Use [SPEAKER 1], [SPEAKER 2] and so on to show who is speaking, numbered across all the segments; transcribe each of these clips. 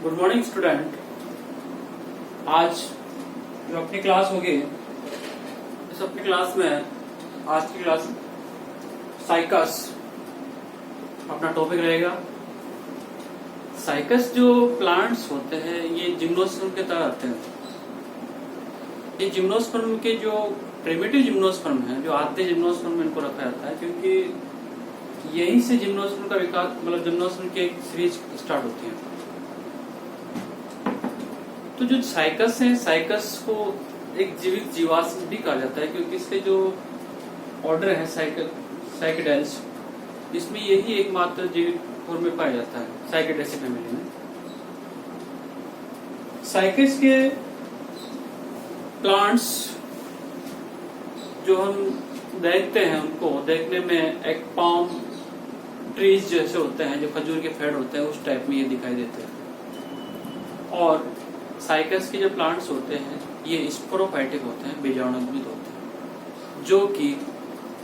[SPEAKER 1] Good morning student. आज जो अपनी क्लास होगी, इस अपनी क्लास में आज की क्लास साइकस अपना टॉपिक रहेगा। साइकस जो प्लांट्स होते हैं ये जिम्नोस्पर्म के तहत आते हैं। ये जिम्नोस्पर्म के जो प्रिमिटिव जिम्नोस्पर्म है, जो आद्य जिम्नोस्पर्म इनको रखा जाता है, क्योंकि यहीं से जिम्नोस्पर्म का विकास, मतलब जिम्नोस्पर्म की एक सीरीज स्टार्ट होती है। तो जो साइकस है, साइकस को एक जीवित जीवाश्म भी कहा जाता है, क्योंकि इसके जो ऑर्डर है साइकेडेल्स, इसमें यही एकमात्र जीवित फॉर्म में पाया जाता है साइकेडेसी फैमिली में। साइकस के प्लांट्स जो हम देखते हैं, उनको देखने में एक पाम ट्रीज जैसे होते हैं, जो खजूर के पेड़ होते हैं, उस टाइप में ये दिखाई देते हैं। और साइकस के जो प्लांट्स होते हैं ये स्पोरोफाइटिक होते हैं, बीजाणुयुक्त होते हैं, जो कि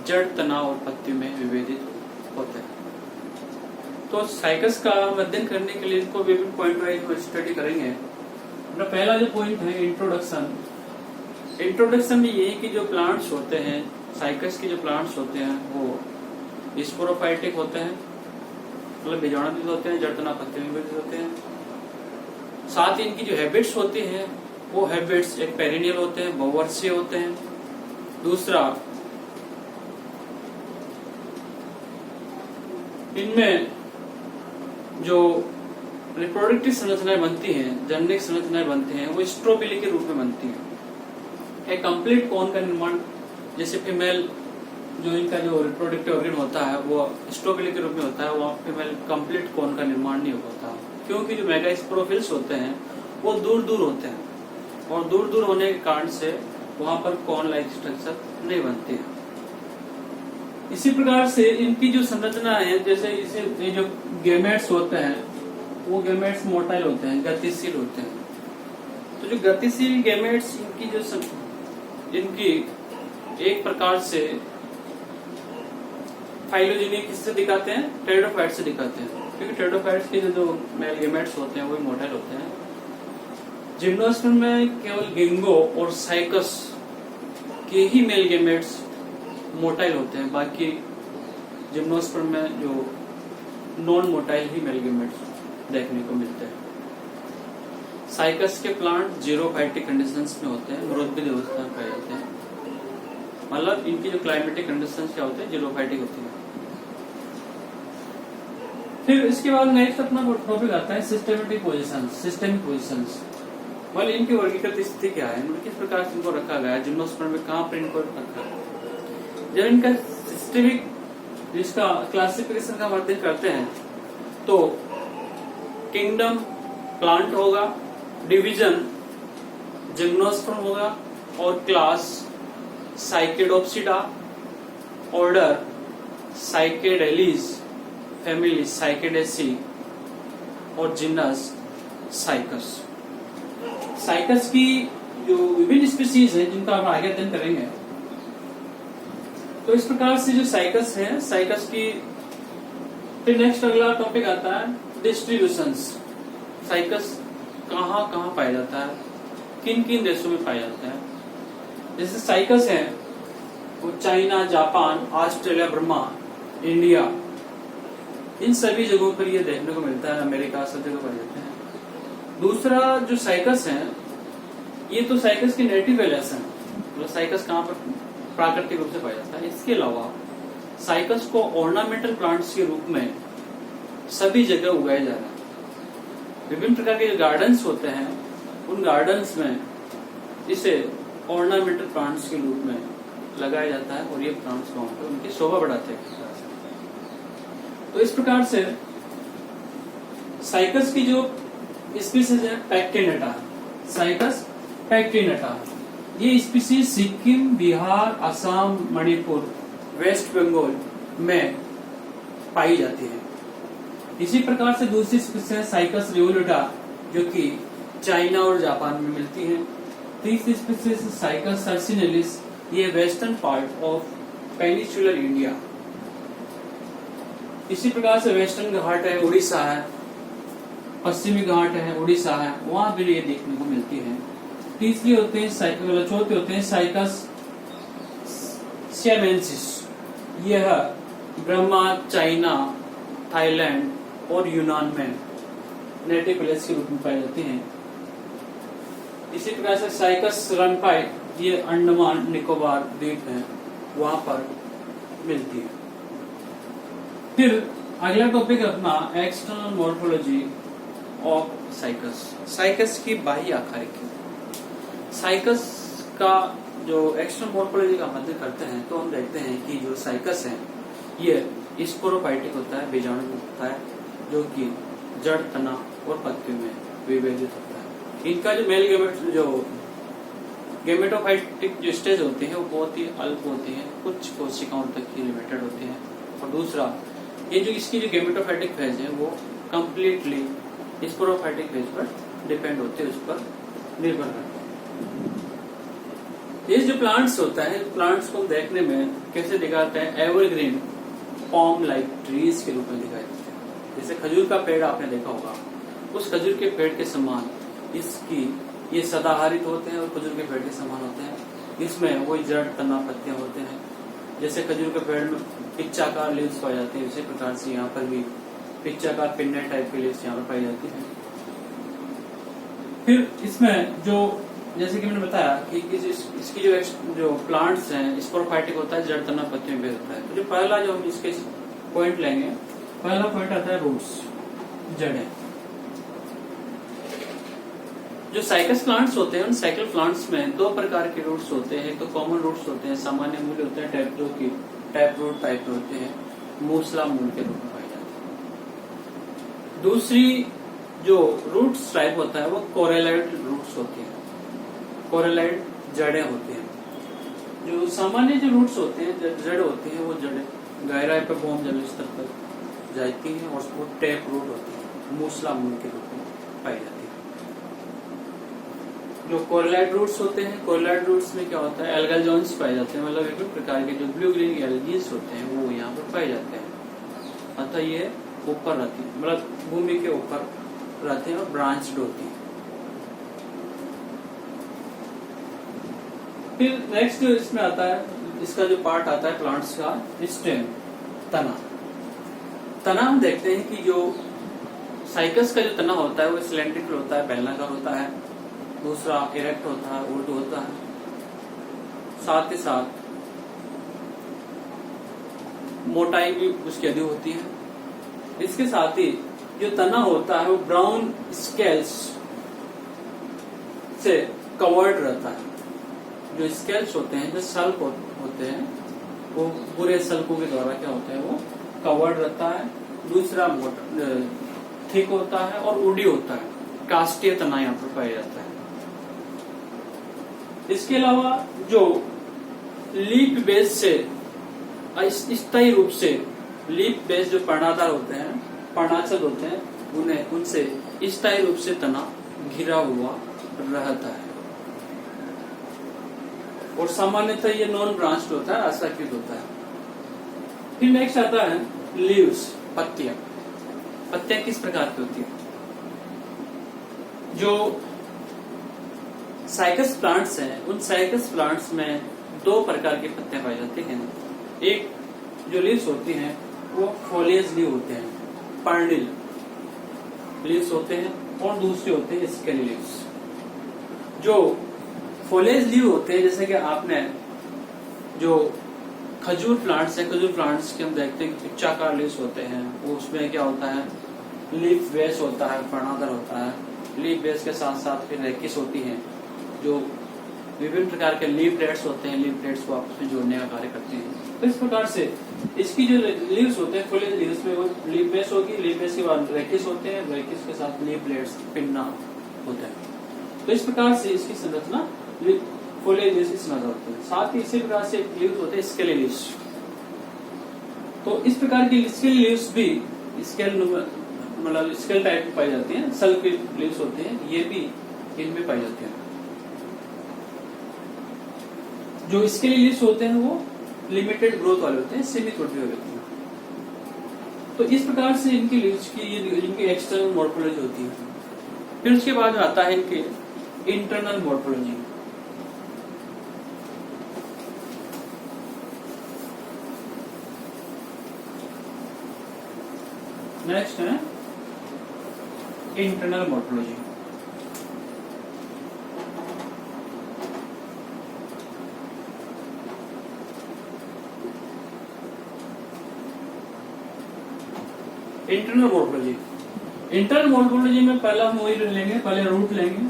[SPEAKER 1] जड़, तना और पत्तियों में विभेदित होते हैं। तो साइकस का अध्ययन करने के लिए इसको विभिन्न पॉइंट वाइज स्टडी करेंगे। अपना पहला जो पॉइंट है इंट्रोडक्शन। इंट्रोडक्शन में ये कि जो प्लांट्स होते हैं, साइकस के जो प्लांट्स होते हैं वो स्पोरोफाइटिक होते हैं, मतलब बीजाणुयुक्त होते हैं, जड़, तना, पत्तियों में विभेदित होते हैं। साथ ही इनकी जो हैबिट्स होती हैं वो हैबिट्स एक पेरिनियल होते हैं, बहुवर्षीय होते हैं। दूसरा, इनमें जो रिप्रोडक्टिव संरचनाएं बनती हैं, जननिक संरचनाएं बनती हैं, वो स्ट्रोबिली के रूप में बनती हैं। एक कंप्लीट कोन का निर्माण, जैसे फीमेल जो इनका जो रिप्रोडक्टिव ऑर्गन होता है वो स्ट्रोबिली के रूप में होता है, वो फीमेल कंप्लीट कोन का निर्माण नहीं हो पाता, क्योंकि जो मेगास्पोरोफिल्स होते हैं वो दूर दूर होते हैं, और दूर दूर होने के कारण से वहां पर कॉर्न लाइक स्ट्रक्चर नहीं बनती है। इसी प्रकार से इनकी जो संरचना है, जैसे इसे ये जो गैमेट्स होते हैं वो गैमेट्स मोटाइल होते हैं, गतिशील होते हैं। तो जो गतिशील गैमेट्स, इनकी जो इनकी एक प्रकार से फाइलोजेनिक किससे दिखाते हैं, टेरिडोफाइट से दिखाते हैं, क्योंकि टेरिडोफाइट्स के जो मेल गैमेट्स होते हैं वो मोटाइल होते हैं। जिम्नोस्पर्म में केवल गिंगो और साइकस के ही मेल गैमेट्स मोटाइल होते हैं, बाकी जिम्नोस्पर्म में जो नॉन मोटाइल ही मेल गैमेट्स देखने को मिलते हैं। साइकस के प्लांट जीरोफाइटिक कंडीशंस में होते हैं, मरुद्भिद अवस्था में पाए जाते हैं, मतलब इनकी जो क्लाइमेटिक कंडीशंस क्या होते हैं, जीरोफाइटिक होती है। फिर इसके बाद नेक्स्ट अपना टॉपिक आता है सिस्टेमेटिक पोजीशन, सिस्टेमिक पोजीशंस। मतलब इनकी वर्गीकृत स्थिति क्या है, किस प्रकार से इनको रखा गया है, जिम्नोस्पर्म में कहाँ पर इनको रखा है। जब इनका सिस्टेमिक, जिसका क्लासिफिकेशन का अध्ययन करते हैं, तो किंगडम प्लांट होगा, डिवीजन जिम्नोस्पर्म होगा, और क्लास साइकेडोप्सिडा, ऑर्डर साइकेडेलीज, फैमिली साइकेडेसी, और जिनस साइकस। साइकस की जो विभिन्न स्पीसीज है जिनका हम आगे अध्ययन करेंगे। तो इस प्रकार से जो साइकस है, साइकस की फिर नेक्स्ट अगला टॉपिक आता है डिस्ट्रीब्यूशंस। साइकस कहाँ कहाँ पाया जाता है, किन किन देशों में पाया जाता है। जैसे साइकस है वो China, Japan, Australia, Burma, India, इन सभी जगहों पर ये देखने को मिलता है, अमेरिका, सब जगह पाए जाते हैं। दूसरा जो साइकस है, ये तो साइकस की नेटिव एलियस है, मतलब साइकस कहाँ पर प्राकृतिक रूप से पाया जाता है। इसके अलावा साइकस को ऑर्नामेंटल प्लांट्स के रूप में सभी जगह उगाया जा रहा है। विभिन्न प्रकार के गार्डन्स होते हैं, उन गार्डन्स में इसे ऑर्नामेंटल प्लांट्स के रूप में लगाया जाता है, और ये प्लांट्स वहां पर उनकी शोभा बढ़ाते हैं। तो इस प्रकार से साइकस की जो स्पीसीज है पैक्टिनेटा, साइकस पैक्टिनेटा, ये स्पीसीज सिक्किम, बिहार, असम, मणिपुर, वेस्ट बंगाल में पाई जाती है। इसी प्रकार से दूसरी स्पीसीज है साइकस रिवोल्यूटा, जो कि चाइना और जापान में मिलती है। तीसरी स्पीसीज साइकस सर्सिनेलिस, ये western part of peninsular India. इसी प्रकार से वेस्टर्न घाट है, उड़ीसा है, पश्चिमी घाट है, उड़ीसा है, वहां भी ये देखने को मिलती है। तीसरी होते हैं चौथे होते हैं साइकस सियामेंसिस। यह ब्रह्मा, चाइना, थाईलैंड और यूनान में नेटिव प्लेस के रूप में पाई जाती हैं। इसी प्रकार से साइकस रनपाई, ये अंडमान निकोबार द्वीप है, वहां पर मिलती है। फिर अगला टॉपिक अपना external morphology of cycas. Cycas की बाह्य आकारिकी। साइकस का जो एक्सटर्नल मॉर्फोलॉजी का अध्ययन करते हैं तो हम देखते हैं कि जो साइकस है ये स्पोरोफाइटिक होता है, बीजाणु होता है, जो कि जड़, तना और पत्तियों में विभाजित होता है। इनका जो मेल गेमेटोफाइटिक जो स्टेज होते हैं वो बहुत ही अल्प होती है, कुछ कोशिकाओं तक ही लिमिटेड होती है। और दूसरा, ये जो इसकी जो गेमेटोफाइटिक फेज है वो कम्प्लीटली स्पोरोफाइटिक फेज पर डिपेंड होते हैं, उस पर निर्भर करते हैं। ये जो प्लांट्स होता है, प्लांट्स को देखने में कैसे दिखाते हैं, एवरग्रीन पॉम लाइक ट्रीज के रूप में दिखाई देते हैं। जैसे खजूर का पेड़ आपने देखा होगा, उस खजूर के पेड़ के समान इसकी ये सदाहरित होते हैं और खजूर के पेड़ के समान होते हैं। इसमें वही जड़, तना, पत्तियां होते हैं। जैसे खजूर के पेड़ में पिच्चाकार लीव्स पाई जाती है, उसी प्रकार से यहाँ पर भी पिच्चाकार पिन्ने टाइप के लीव्स यहाँ पर पाई जाती है। फिर इसमें जो जैसे कि मैंने बताया कि इसकी जो प्लांट्स हैं स्पोरोफाइटिक होता है, जड़, तना, पत्तियों में होता है। तो जो पहला जो हम इसके पॉइंट लेंगे, पहला पॉइंट आता है रूट्स, जड़ें। जो साइकस प्लांट्स होते हैं उन साइकिल प्लांट्स में दो प्रकार के रूट्स होते हैं। तो कॉमन रूट्स होते हैं, सामान्य मूल होते हैं, टैप रूट टाइप होते हैं, मूसला मूल के रूप में पाए जाते हैं। दूसरी जो रूट्स टाइप होता है वो कोरेलाइट रूट्स होती है, कोरेलाइट जड़ें होती हैं। जो सामान्य जो रूट्स होते हैं, जड़ होती है, वो जड़ें गहराई पर भूमि जल स्तर तक जाती हैं और वो टैप रूट होती है, मूसला मूल के रूप में पाई जाती है। जो कोरेलाइट रूट्स होते हैं, कोरेलाइट रूट्स में क्या होता है, एल्गल जोन्स पाए जाते हैं, मतलब विभिन्न प्रकार के जो ब्लू ग्रीन एल्गीज होते हैं वो यहाँ पर पाए जाते हैं। अतः ये ऊपर रहती है, मतलब भूमि के ऊपर रहते हैं और ब्रांच्ड होती है। फिर नेक्स्ट इसमें आता है, इसका जो पार्ट आता है प्लांट्स का, स्टेम, तना। तना हम देखते हैं कि जो साइकस का जो तना होता है वो सिलेंड्रिकल होता है, बेलनाकार होता है। दूसरा इरेक्ट होता है, उल्टू होता है। साथ ही साथ मोटाई भी उसकी अधिक होती है। इसके साथ ही जो तना होता है वो ब्राउन स्केल्स से कवर्ड रहता है। जो स्केल्स होते हैं, जो सल्क होते हैं, वो पूरे सल्कों के द्वारा क्या होता है, वो कवर्ड रहता है। दूसरा थिक होता है और उडी होता है, कास्टीय तना यहाँ पर पाया जाता है। इसके अलावा जो लीफ बेस से स्थायी रूप से, लीफ बेस जो पर्णाधार होते हैं, पर्णाचल होते हैं, उन्हें उनसे स्थायी रूप से तना घिरा हुआ रहता है। और सामान्यतः ये नॉन ब्रांच्ड होता है, अशाखित होता है। फिर नेक्स्ट आता है लीव्स, पत्तियां। पत्तियां किस प्रकार की होती है? जो साइकस प्लांट्स हैं, उन साइकस प्लांट्स में दो प्रकार के पत्ते पाए जाते हैं। एक जो लीव्स होती हैं वो फोलियज लीव होते हैं, पर्णिल लीव्स होते हैं, और दूसरे होते हैं स्केली लीव्स। जो फोलियज लीव होते हैं, जैसे कि आपने जो खजूर प्लांट्स है, खजूर प्लांट्स के हम देखते हैं कि पिच्चाकार लीव्स होते हैं। वो उसमें क्या होता है, लीफ बेस होता है, पर्णाधार होता है। लीफ बेस के साथ साथ फिर रेकिस होती है, जो विभिन्न प्रकार के लीफ प्लेट्स होते हैं, लीफ प्लेट्स को आपस में जोड़ने का कार्य करते हैं। तो इस प्रकार से इसकी जो लीव्स होते हैं, फोलियज लीव्स में वो लीफ बेस होगी, लीफ बेस के बाद रेकिस होते हैं, रेकिस के साथ लीफ प्लेट्स, पिन्ना होता है। तो इस प्रकार से इसकी संरचना फोलियज लीव्स की संरचना होती है। साथ ही इसी प्रकार से लीव्स होते हैं स्केली लीव्स। तो इस प्रकार की स्केली लीव्स भी स्केल मतलब स्केल टाइप पाई जाती हैं, सल्क की लीव्स होते हैं, ये भी इनमें पाई जाती हैं। जो स्केली लीव्स होते हैं वो लिमिटेड ग्रोथ वाले होते हैं, सीमित वृद्धि वाले होते हैं। तो इस प्रकार से इनकी लीव्स की इनकी एक्सटर्नल मॉर्फोलॉजी होती है। फिर उसके बाद आता है इनके इंटरनल मॉर्फोलॉजी। नेक्स्ट है internal morphology. Internal morphology, internal morphology में पहला हम वही लेंगे, पहले रूट लेंगे,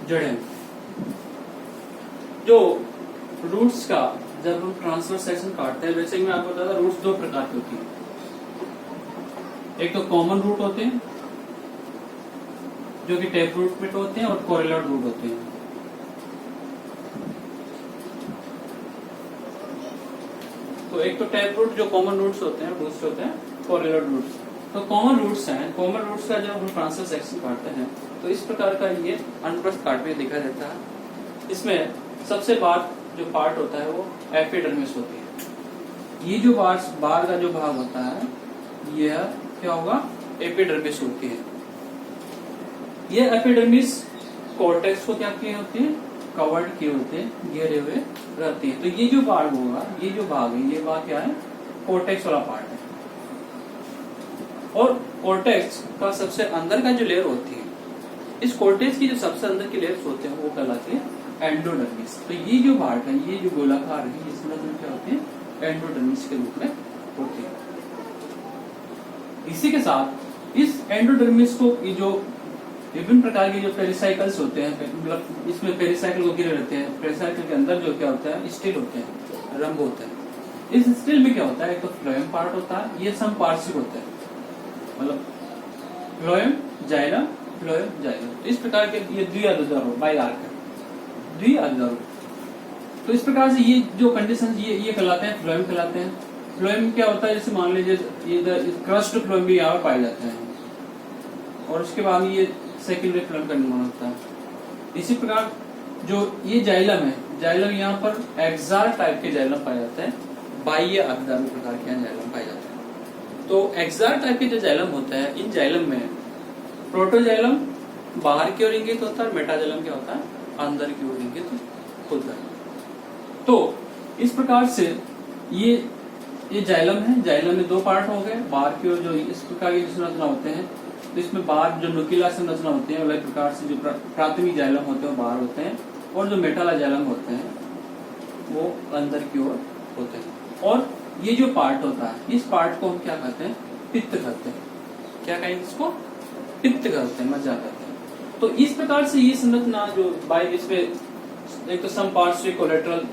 [SPEAKER 1] जड़ें। जो रूट्स का जब हम ट्रांसवर्स सेक्शन काटते हैं, वैसे मैं आपको बताता, रूट्स दो प्रकार की होती है। एक तो कॉमन रूट होते हैं जो कि टैप रूट में होते हैं, और कोरिलेट रूट होते हैं। तो एक तो टैप रूट जो कॉमन रूट्स होते हैं, दूसरे होते हैं कोरिलेट रूट्स। तो कॉमन रूट्स हैं, कॉमन रूट्स का जब हम ट्रांसवर्स सेक्शन काटते हैं तो इस प्रकार का ये अनुप्रस्थ काट में दिखा देता है। इसमें सबसे बाहर जो पार्ट होता है वो एपिडर्मिस होती है। ये जो बाहर का जो भाग होता है यह क्या होगा, एपिडर्मिस होती है। ये एपिडर्मिस कॉर्टेक्स को क्या किए होते हैं, कवर्ड किए होते हैं, घेरे हुए रहती है। तो ये जो भाग होगा, ये जो भाग है, ये भाग क्या है, कॉर्टेक्स वाला पार्ट है। और कॉर्टेक्स का सबसे अंदर का जो लेयर होती है, इस कॉर्टेक्स की जो सबसे अंदर की लेयर्स होते हैं वो कहलाते हैं एंडोडर्मिस। तो ये जो पार्ट है, ये जो गोलाकार है, इसमें क्या होते हैं, एंडोडर्मिस के रूप में होते हैं। इसी के साथ इस एंडोडर्मिस को ये जो विभिन्न प्रकार के जो पेरिसाइकल्स होते हैं, मतलब इसमें पेरिसाइकल को घिरे रहते हैं। पेरिसाइकल के अंदर जो क्या होता है, स्टिल होते हैं, रंग होते हैं। इस स्टिल में क्या होता है, एक तो फ्लोएम पार्ट होता है, ये समपार्श्विक होते हैं, मतलब फ्लोएम जाइलम, फ्लोएम जाइलम। इस प्रकार के ये द्विआधारू बाई आर्क है, द्विआधारू। तो इस प्रकार से ये जो कंडीशन ये कहलाते हैं फ्लोएम कहलाते हैं। फ्लोएम क्या होता है, जैसे मान लीजिए ये क्रस्ट फ्लोएम भी यहाँ पर पाए जाते हैं, और उसके बाद ये सेकेंडरी फ्लोएम का निर्माण होता है। इसी प्रकार जो ये जाइलम है, जाइलम यहाँ पर एक्सार टाइप के जाइलम पाए जाते हैं, बाह्य अभिधारू प्रकार के जाइलम पाए जाते हैं। तो एक्सार टाइप के जो जाइलम होता है, इन जाइलम में प्रोटोजाइलम बाहर की ओर इंगित होता है, मेटाजाइलम क्या होता है, अंदर की ओर इंगित होता है। तो इस प्रकार से ये जाइलम है, जाइलम में दो पार्ट हो गए। बाहर की ओर जो इस प्रकार की संरचना होते हैं, तो इसमें बाहर जो नुकीला संरचना होती है, अलग प्रकार से जो प्राथमिक जाइलम होते हैं वो बाहर होते हैं, और जो मेटाला जाइलम होते हैं वो अंदर की ओर होते हैं। और ये जो पार्ट होता है, इस पार्ट को हम क्या कहते हैं, पित्त कहते हैं। क्या कहेंगे इसको, पित्त कहते हैं, मज्जा कहते हैं। तो इस प्रकार से ये संरचना जो बाई, इसमें एक तो समपार्श्विक कोलेटरल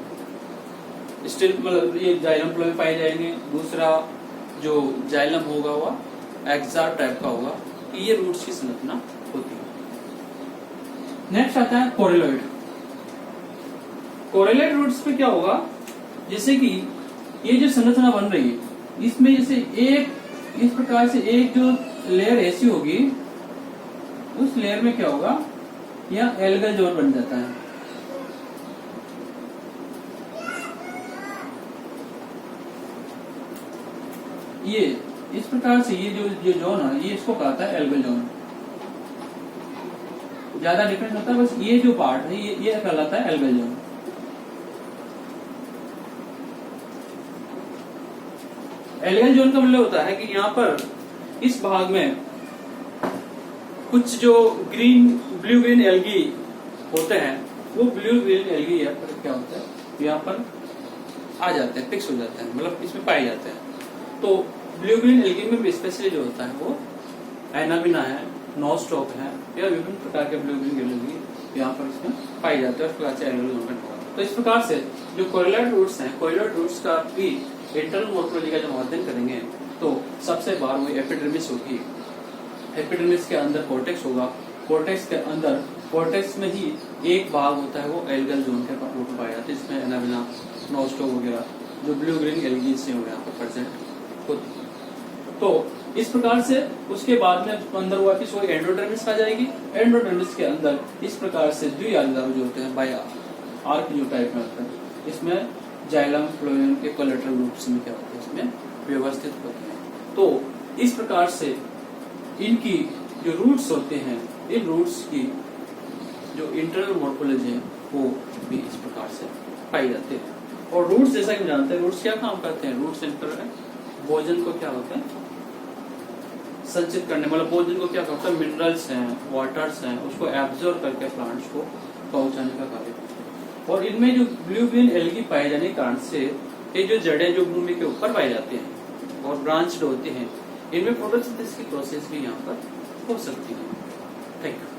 [SPEAKER 1] स्टिल, मतलब ये जाइलम फ्लो में पाए जाएंगे। दूसरा जो जाइलम होगा वह एक्सार टाइप का होगा। ये रूट्स की संरचना होती है। नेक्स्ट आता है कोरिलोइड। कोरिलोइड रूट्स पे क्या होगा, जैसे कि ये जो संरचना बन रही है, इसमें जैसे एक इस प्रकार से एक जो लेयर ऐसी होगी, उस लेयर में क्या होगा, यहाँ एल्गल जोन बन जाता है। ये इस प्रकार से ये जो जोन है, ये इसको कहता है एल्गल जोन। ज्यादा डिफरेंस होता है, बस ये जो पार्ट है ये कहलाता है एल्गल जोन। एल्गल जोन का मतलब होता है कि यहाँ पर इस भाग में कुछ जो ब्लू ग्रीन एल्गी होते हैं, वो ब्लू ग्रीन एल्गी यहाँ पर क्या होता है, यहाँ पर आ जाते हैं, फिक्स हो जाते हैं, मतलब इसमें पाए जाते हैं। तो ब्लू ग्रीन एल्गी में स्पेशली जो होता है वो एनाबिना है, नोस्टॉक है, या विभिन्न प्रकार के ब्लू ग्रीन एल्गी यहाँ पर इसमें पाई जाते हैं, और प्रकार से एल्गल जोन का होता है। तो इस प्रकार से जो कोरिलोइड रूट्स हैं, कोरिलोइड रूट्स का भी इंटरनल मॉर्फोलॉजी का जब अध्ययन करेंगे तो सबसे बाहर वो एपिडर्मिस होगी। एपिडर्मिस के अंदर कॉर्टेक्स होगा, कॉर्टेक्स के अंदर कॉर्टेक्स में ही एक भाग होता है वो एल्गल जोन के रूप में पाया जाता है, इसमें एनाबिना, नोस्टॉक वगैरह जो ब्लू ग्रीन एल्गी से यहाँ पर प्रेजेंट होती है। तो इस प्रकार से उसके बाद में अंदर वापिस वो एंडोडर्मिस आ जाएगी। एंडोडर्मिस के अंदर इस प्रकार से द्विआधारू जो होते हैं, बाय आर्क जो टाइप में होता है, इसमें जाइलम फ्लोएम के कोलेटरल रूट्स में क्या होता है, इसमें व्यवस्थित होते हैं। तो इस प्रकार से इनकी जो रूट्स होते हैं, इन रूट्स की जो इंटरनल मॉर्फोलॉजी है वो भी इस प्रकार से पाई जाती है। और रूट्स जैसा कि जानते हैं, रूट्स क्या काम करते हैं? रूट्स भोजन को क्या होता है संचित करने, मतलब भोजन को क्या करता है, मिनरल्स हैं, वाटर्स हैं, उसको एब्जॉर्ब करके प्लांट्स को पहुंचाने का कार्य करते हैं। और इनमें जो ब्लूग्रीन एल्गी पाए जाने के कारण से ये जो जड़ें जो भूमि के ऊपर पाई जाती हैं और ब्रांच्ड होती हैं, इनमें फोटोसिंथेसिस की प्रोसेस भी यहाँ पर हो सकती है। Thank you.